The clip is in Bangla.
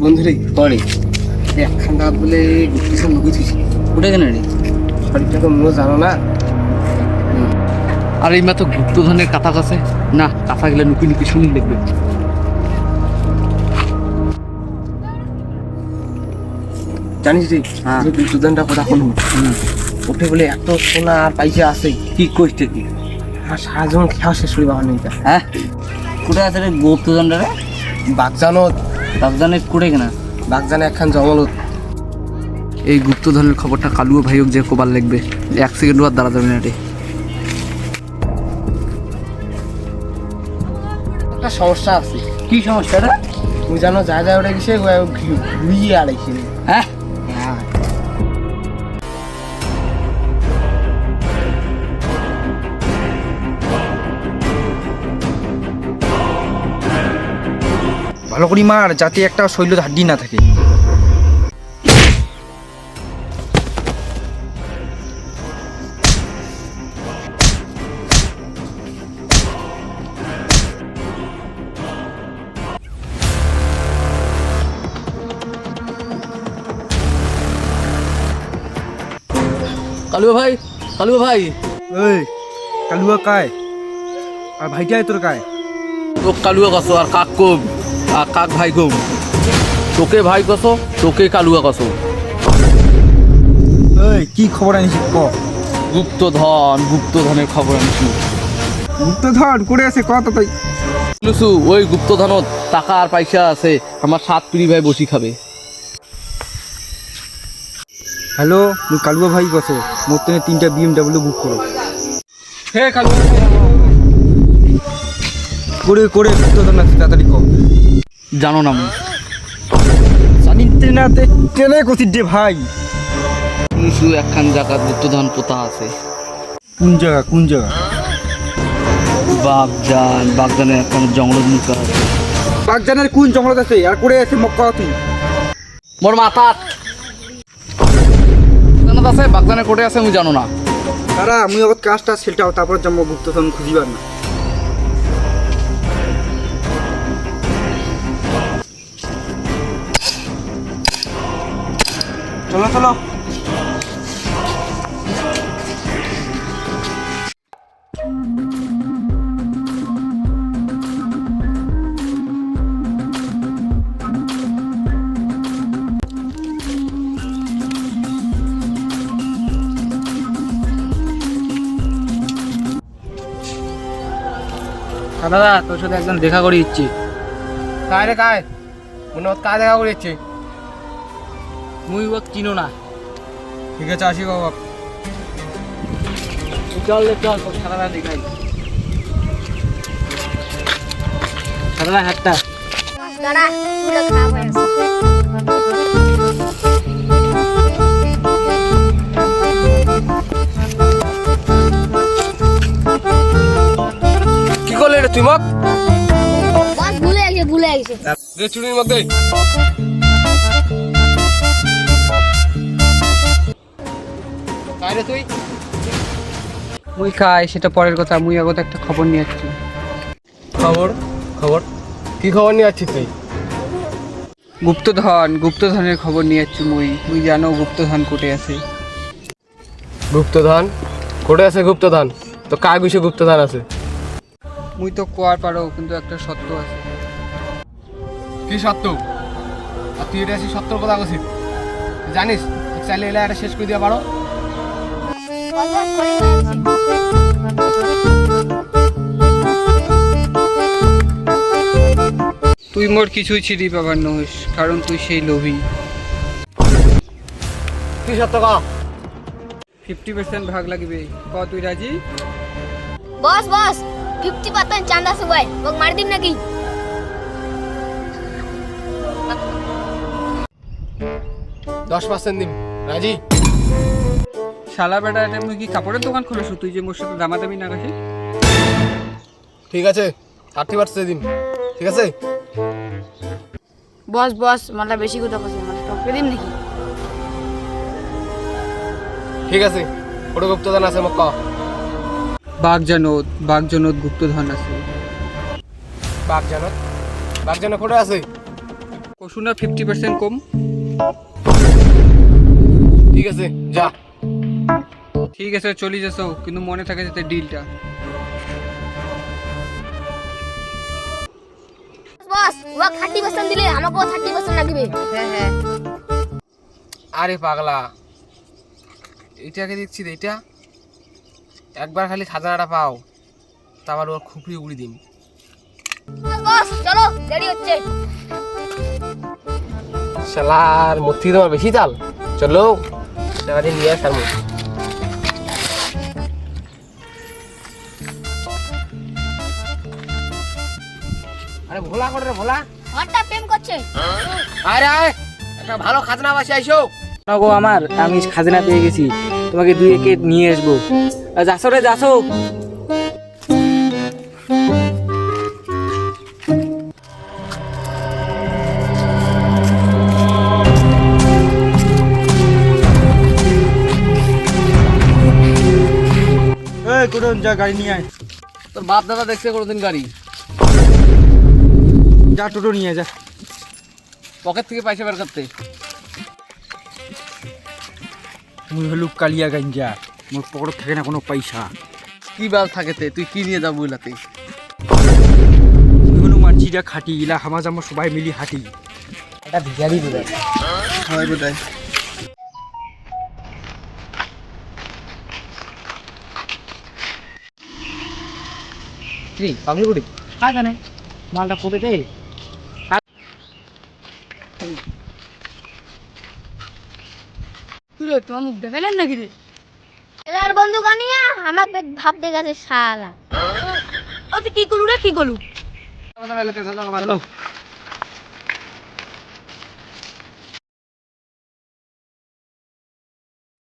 বন্ধুরে করে একখান দাঁত বলে কিছু লুকিয়েছি উঠে কেন রে? শরীরটা তো মনে জানো না। আর এই মাত্র গুপ্তধনের কাঁথা কাছে না, কাঁথা গেলে নুকি নুকি শুনি দেখবে। জানিস রে হ্যাঁ। দুজনটা কথা শুনুন উঠে বলে এত সোনা আর পয়সা আছে কি করছে কি? আর সারা জীবন খেয়া শেষ করি বাবার নেই হ্যাঁ, কোথায় আছে রে গুপ্তধনটা রে? বাগজানত বাগদানের কুড়ে কেনা? বাগজানে একখান জঙ্গলত। এই গুপ্তধনের খবরটা কালুও ভাইওক যে কবার লাগবে, 1 সেকেন্ড আর দাঁড়া যাবে না রে। একটা সমস্যা আছে। কি সমস্যাটা? তুই জানো যা যা উঠে গেছে ঘুরিয়ে আড়াইছে। হ্যাঁ, ভালো করি মার, যাতে একটা শৈল হাড্ডি না থাকে। কালুয়া ভাই, কালুয়া ভাই। ওই কালুয়া কায় আর ভাইটাই তোর কায়? তো কালুয়া কসো আর কাক কম আর কাক ভাই কম। তোকে ভাই কসো, তোকে কালুয়া কসো। ওই কি খবর আনিস ক? গুপ্তধনের খবর আনছি। গুপ্তধন করে আছে কত তাই? লুসু, ওই গুপ্তধনত টাকা আর পয়সা আছে, আমার 7 পিড়ি ভাই বসি খাবে। হ্যালো, মুই কালুয়া ভাই কসো, মোর তেনে 3টা BMW বুক করো। হে কালুয়া, করে করে গুপ্তধন আছে, তাড়াতাড়ি ক। জানো না আমি জানি ট্রেনাতে ট্রেনে কতি দে ভাই। লুসু একখান জায়গা গুপ্তধন পোতা আছে। কোন জায়গা কোন জায়গা? বাগদানের একখান জঙ্গল মুখা আছে। বাগজানের কোন জঙ্গলত আছে আর করে আছে মক্কা তুই? মোর মাথাত জানাত আছে, বাগদানের কোটে আছে, আমি জানো না। তারা মুই আগত কাজটা সেলটাও, তারপর যাবো গুপ্তধন খুঁজিবার না। চলো চলো। দাদা তোর সাথে একজন দেখা করে দিচ্ছি। কায় রে কায়? মনে হয় কায় দেখা করেছে। মুই ও চিনো না। ঠিক আছে আসি বাবা। চল রে চল, তোর সারা দেখাই। সারা হাতটা দাঁড়া, চুলটা খারাপ হয়ে গেছে। কি করলে রে তুই মগ? বস ভুলে গেছে। দে চুরির মগ দে। কায় রে তুই? মুই খাই সেটা পরের কথা, মুই আগত একটা খবর নিয়ে আসছি। খবর খবর কি খবর নিয়ে আসছিস তুই? গুপ্তধনের খবর নিয়ে আসছি মুই। মুই জানো গুপ্তধন কোটে আছে? গুপ্তধন কোটে আছে? গুপ্তধন তো কায় গুছে গুপ্তধন আছে? মুই তো কোয়ার পারো, কিন্তু একটা সত্য আছে। কি সত্য? আর তুই এটা সত্যর কথা বলছিস? জানিস চাইলে এলা এটা শেষ করে দিয়ে পারো। বস করে হয়ে গেছে। তুই মোর কিছুই ছিড়ি পাবার নহিস, কারণ তুই সেই লোভী। কি সত্য কা? 50% ভাগ লাগবে, ক তুই রাজি? বস 50% চাঁদা সবাই মোক মার দিন নাকি? 10% দিন, রাজি? শালা বেটা, এটা মুই কি কাপড়ের দোকান খুলেছো তুই যে মোর সাথে দামাদামি না রাখি? ঠিক আছে 30% দিন, ঠিক আছে? বস মালা বেশি কথা বলছে, মানে টপকে দিন নাকি? ঠিক আছে, ওটা গুপ্তধন আছে মক্কা। বাগজনত গুপ্তধন আছে। বাঘজানত কোটে আছে? কসু না 50% কম। ঠিক আছে যা। ঠিক আছে চলে যাসো, কিন্তু মনে থাকে যাতে ডিলটা। বস ওয়া 30% দিলে আমাকেও 30% লাগবে। হ্যাঁ আরে পাগলা, এটাকে দেখছি এটা একবার খালি খাজানাটা পাও, তারপর ওর খুপড়ি উড়ি দিন। বস চলো দেরি হচ্ছে। শালার মূর্তি তোমার বেশি চাল, চলো সারাদিন নিয়ে আসার মতো। আরে ভোলা করে রে ভোলা, ঘরটা প্রেম করছে। আরে আয় একটা ভালো খাজনা বাসি আইসো। না গো আমার, আমি খাজনা পেয়ে গেছি, তোমাকে 2 একে নিয়ে আসবো। যাসো রে যাসো। এই কোন যা গাড়ি নিয়ে আয়, তোর বাপ দাদা দেখছে কোনোদিন গাড়ি? যা টোটো নিয়ে আয়, যা। পকেট থেকে পয়সা বের করতে। মুই হলু কালিয়া গাঞ্জা, মোর পকেটত থাকে না কোনো পয়সা। কি বাল থাকেতে তুই কি নিয়ে যাবো ইলাতে? মুই হলু মানসিটা খাটি, ইলা হামা জামা সবাই মিলি হাঁটি। এটা ভিখারি বোধহয়। হয় বোধহয়। কি পাগলি বুড়ি কাজ জানে মালটা কোথায় দে। তুই তোমার মুখ দেখালেন নাকি রে? এলার বন্ধু কানিয়া আমার পেট ভাব দেখাছে শালা। ও তুই কি করলু রে, কি করলু? চলো